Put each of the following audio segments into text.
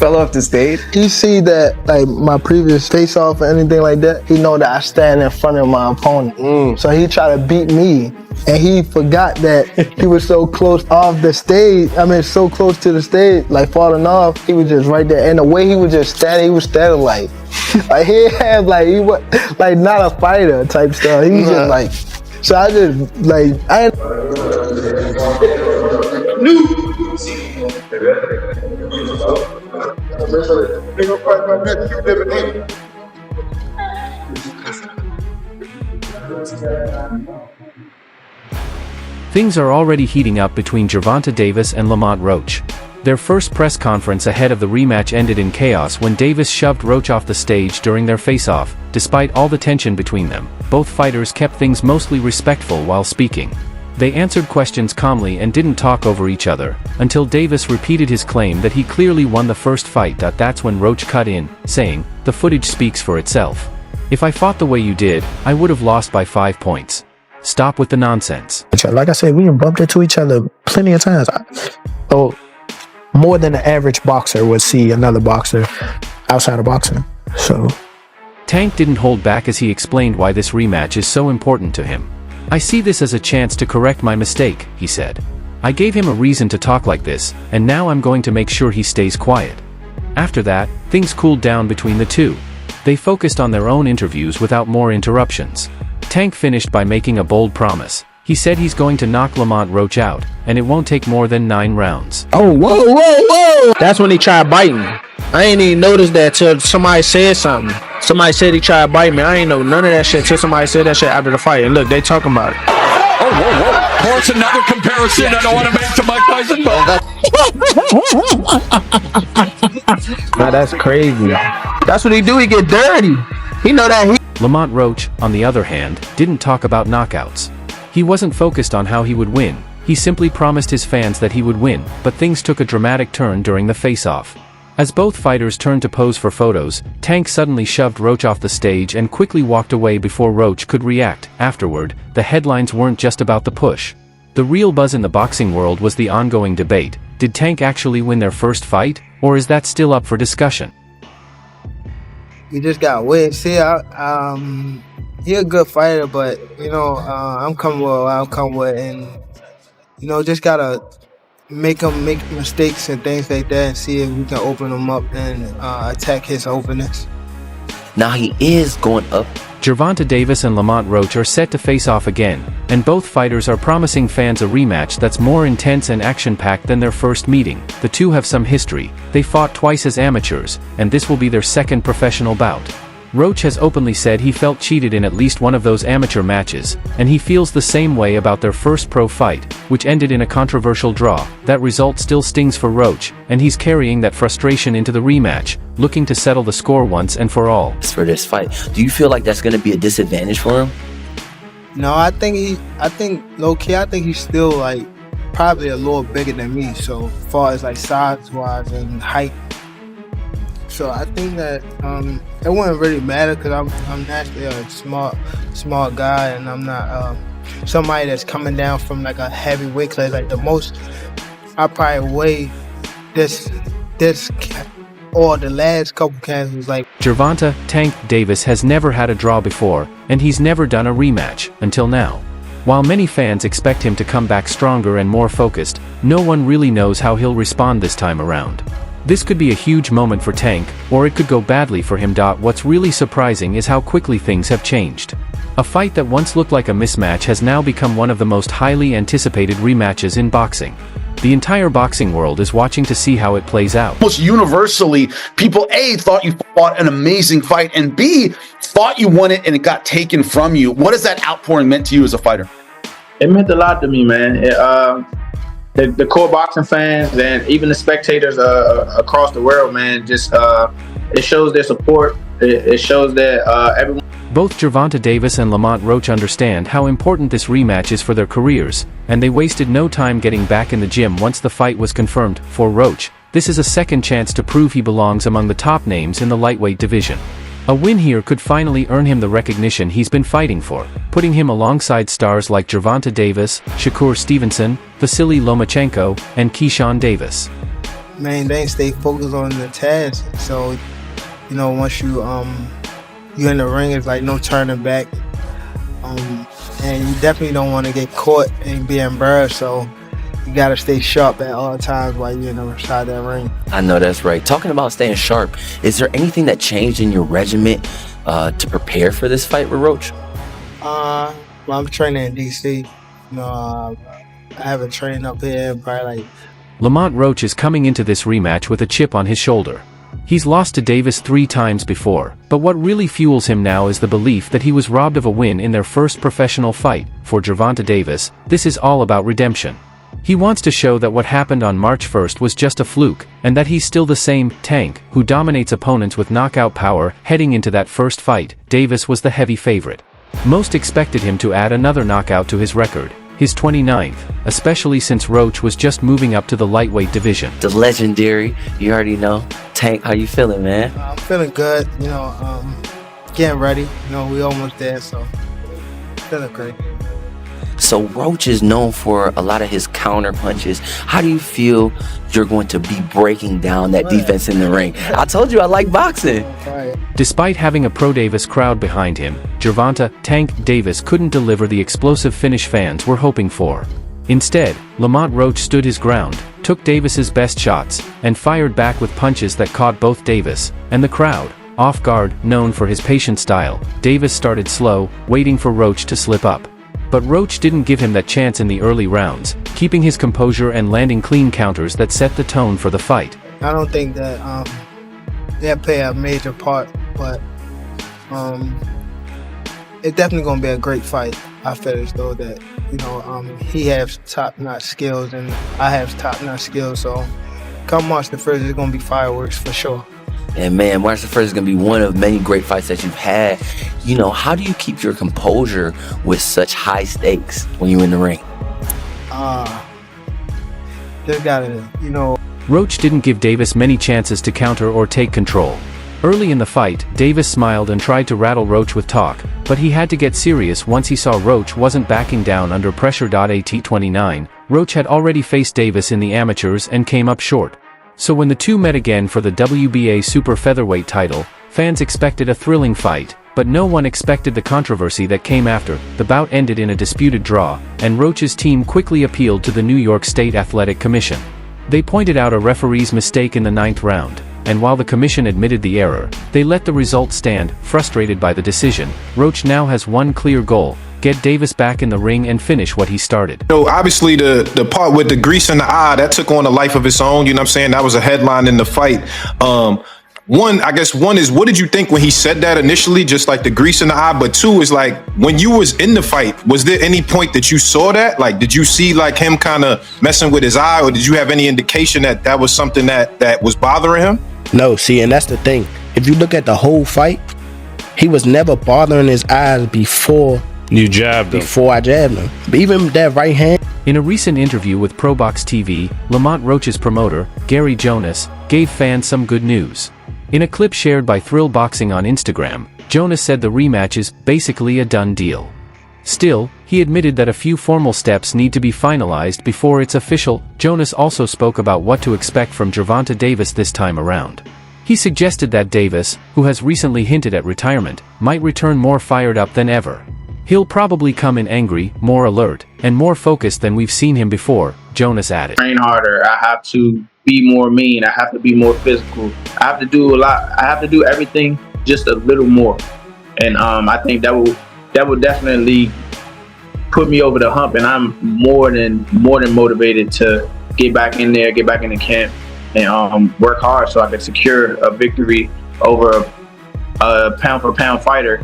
fell off the stage? He see that, like, my previous face-off or anything like that, he know that I stand in front of my opponent. So he try to beat me, and he forgot that he was so close off the stage. I mean, so close to the stage, like falling off. He was just right there, and the way he was just standing, he was standing like he had he was like not a fighter type stuff. He was just like, so I just like Things are already heating up between Gervonta Davis and Lamont Roach. Their first press conference ahead of the rematch ended in chaos when Davis shoved Roach off the stage during their face-off. Despite all the tension between them, both fighters kept things mostly respectful while speaking. They answered questions calmly and didn't talk over each other, until Davis repeated his claim that he clearly won the first fight. That's when Roach cut in, saying, "The footage speaks for itself. If I fought the way you did, I would have lost by 5 points. Stop with the nonsense." Like I said, we bumped into each other plenty of times. Oh, more than the average boxer would see another boxer outside of boxing. So Tank didn't hold back as he explained why this rematch is so important to him. "I see this as a chance to correct my mistake," he said. "I gave him a reason to talk like this, and now I'm going to make sure he stays quiet." After that, things cooled down between the two. They focused on their own interviews without more interruptions. Tank finished by making a bold promise. He said he's going to knock Lamont Roach out, and it won't take more than 9 rounds. Oh, whoa. That's when he tried biting. I ain't even noticed that till somebody said something. Somebody said he tried to bite me. I ain't know none of that shit till somebody said that shit after the fight. And look, they talking about it. Oh, whoa. That's another comparison I don't want to make to Mike Tyson. Nah, that's crazy. That's what he do. He get dirty. He know that Lamont Roach, on the other hand, didn't talk about knockouts. He wasn't focused on how he would win. He simply promised his fans that he would win, but things took a dramatic turn during the face-off. As both fighters turned to pose for photos, Tank suddenly shoved Roach off the stage and quickly walked away before Roach could react. Afterward, the headlines weren't just about the push. The real buzz in the boxing world was the ongoing debate. Did Tank actually win their first fight, or is that still up for discussion? you just gotta wait and see. He a good fighter, but I'm coming with what I'm coming with, and just gotta make him make mistakes and things like that, and see if we can open him up and attack his openness. Now he is going up. Gervonta Davis and Lamont Roach are set to face off again, and both fighters are promising fans a rematch that's more intense and action-packed than their first meeting. The two have some history. They fought twice as amateurs, and this will be their second professional bout. Roach has openly said he felt cheated in at least one of those amateur matches, and he feels the same way about their first pro fight, which ended in a controversial draw. That result still stings for Roach, and he's carrying that frustration into the rematch, looking to settle the score once and for all. For this fight, do you feel like that's going to be a disadvantage for him? No, I think low-key, I think he's still probably a little bigger than me, so far as size-wise and height. So I think that it wouldn't really matter because I'm naturally a small guy, and I'm not somebody that's coming down from a heavyweight class. The most I probably weigh this or the last couple cans was Gervonta "Tank" Davis has never had a draw before, and he's never done a rematch until now. While many fans expect him to come back stronger and more focused, no one really knows how he'll respond this time around. This could be a huge moment for Tank, or it could go badly for him. What's really surprising is how quickly things have changed. A fight that once looked like a mismatch has now become one of the most highly anticipated rematches in boxing. The entire boxing world is watching to see how it plays out. Almost universally, people A, thought you fought an amazing fight, and B, thought you won it and it got taken from you. What has that outpouring meant to you as a fighter? It meant a lot to me, man. The core boxing fans and even the spectators across the world, man, just it shows their support. It shows that everyone. Both Gervonta Davis and Lamont Roach understand how important this rematch is for their careers, and they wasted no time getting back in the gym once the fight was confirmed. For Roach, this is a second chance to prove he belongs among the top names in the lightweight division. A win here could finally earn him the recognition he's been fighting for, putting him alongside stars like Gervonta Davis, Shakur Stevenson, Vasily Lomachenko, and Keyshawn Davis. main thing, stay focused on the task. So, you know, once you in the ring, it's like no turning back. And you definitely don't want to get caught and be embarrassed. So you gotta stay sharp at all times while you're inside that ring. I know that's right. Talking about staying sharp, is there anything that changed in your regiment to prepare for this fight with Roach? Well, I'm training in DC. You know, I haven't trained up here probably like. Lamont Roach is coming into this rematch with a chip on his shoulder. He's lost to Davis 3 times before, but what really fuels him now is the belief that he was robbed of a win in their first professional fight. For Gervonta Davis, this is all about redemption. He wants to show that what happened on March 1st was just a fluke, and that he's still the same tank who dominates opponents with knockout power. Heading into that first fight, Davis was the heavy favorite. Most expected him to add another knockout to his record, his 29th, especially since Roach was just moving up to the lightweight division. The legendary, you already know. Tank, how you feeling, man? I'm feeling good, you know, getting ready. You know, we almost there, so feeling great. So Roach is known for a lot of his counter punches. How do you feel you're going to be breaking down that defense in the ring? I told you I like boxing. Despite having a pro-Davis crowd behind him, Gervonta "Tank" Davis couldn't deliver the explosive finish fans were hoping for. Instead, Lamont Roach stood his ground, took Davis's best shots, and fired back with punches that caught both Davis and the crowd off guard. Known for his patient style, Davis started slow, waiting for Roach to slip up. But Roach didn't give him that chance in the early rounds, keeping his composure and landing clean counters that set the tone for the fight. I don't think that that play a major part, but it's definitely gonna be a great fight. I feel as though that, you know, he has top-notch skills and I have top-notch skills. So come March the 1st, it's gonna be fireworks for sure. And man, March the 1st is going to be one of many great fights that you've had. You know, how do you keep your composure with such high stakes when you're in the ring? Just gotta, you know. Roach didn't give Davis many chances to counter or take control. Early in the fight, Davis smiled and tried to rattle Roach with talk, but he had to get serious once he saw Roach wasn't backing down under pressure. At 29, Roach had already faced Davis in the amateurs and came up short. So when the two met again for the WBA super featherweight title, fans expected a thrilling fight, but no one expected the controversy that came after. The bout ended in a disputed draw, and Roach's team quickly appealed to the New York State Athletic Commission. They pointed out a referee's mistake in the 9th round, and while the commission admitted the error, they let the result stand. Frustrated by the decision, Roach now has one clear goal: get Davis back in the ring and finish what he started. You know, obviously the part with the grease in the eye, that took on a life of its own, you know what I'm saying? That was a headline in the fight. One is, what did you think when he said that initially, just like the grease in the eye? But 2 is like, when you was in the fight, was there any point that you saw that? Like, did you see like him kind of messing with his eye, or did you have any indication that that was something that was bothering him? No, see, and that's the thing. If you look at the whole fight, he was never bothering his eyes before you jabbed him. Before I jabbed him. But even that right hand. In a recent interview with ProBox TV, Lamont Roach's promoter, Gary Jonas, gave fans some good news. In a clip shared by Thrill Boxing on Instagram, Jonas said the rematch is basically a done deal. Still, he admitted that a few formal steps need to be finalized before it's official. Jonas also spoke about what to expect from Gervonta Davis this time around. He suggested that Davis, who has recently hinted at retirement, might return more fired up than ever. He'll probably come in angry, more alert, and more focused than we've seen him before, Jonas added. Train harder. I have to be more mean. I have to be more physical. I have to do a lot. I have to do everything just a little more. And I think that will definitely put me over the hump. And I'm more than motivated to get back in there, get back in the camp, and work hard so I can secure a victory over a pound-for-pound fighter.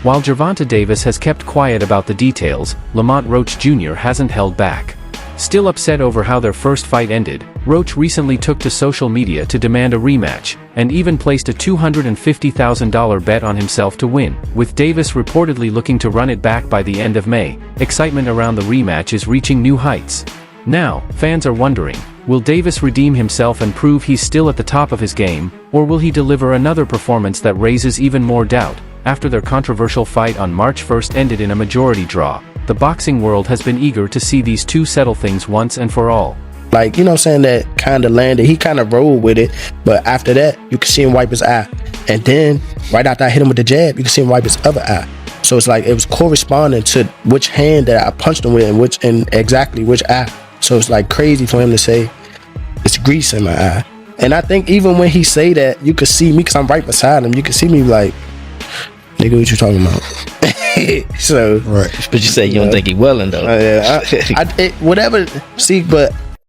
While Gervonta Davis has kept quiet about the details, Lamont Roach Jr. hasn't held back. Still upset over how their first fight ended, Roach recently took to social media to demand a rematch, and even placed a $250,000 bet on himself to win, with Davis reportedly looking to run it back by the end of May. Excitement around the rematch is reaching new heights. Now, fans are wondering, will Davis redeem himself and prove he's still at the top of his game, or will he deliver another performance that raises even more doubt? After their controversial fight on March 1st ended in a majority draw, the boxing world has been eager to see these two settle things once and for all. Like, you know what I'm saying, that kind of landed. He kind of rolled with it, but after that, you can see him wipe his eye. And then, right after I hit him with the jab, you can see him wipe his other eye. So it's like, it was corresponding to which hand that I punched him with and exactly which eye. So it's like crazy for him to say, it's grease in my eye. And I think even when he say that, you could see me, because I'm right beside him, you can see me like, nigga, what you talking about? So, right. But you say you don't think he willing though. Whatever. See, but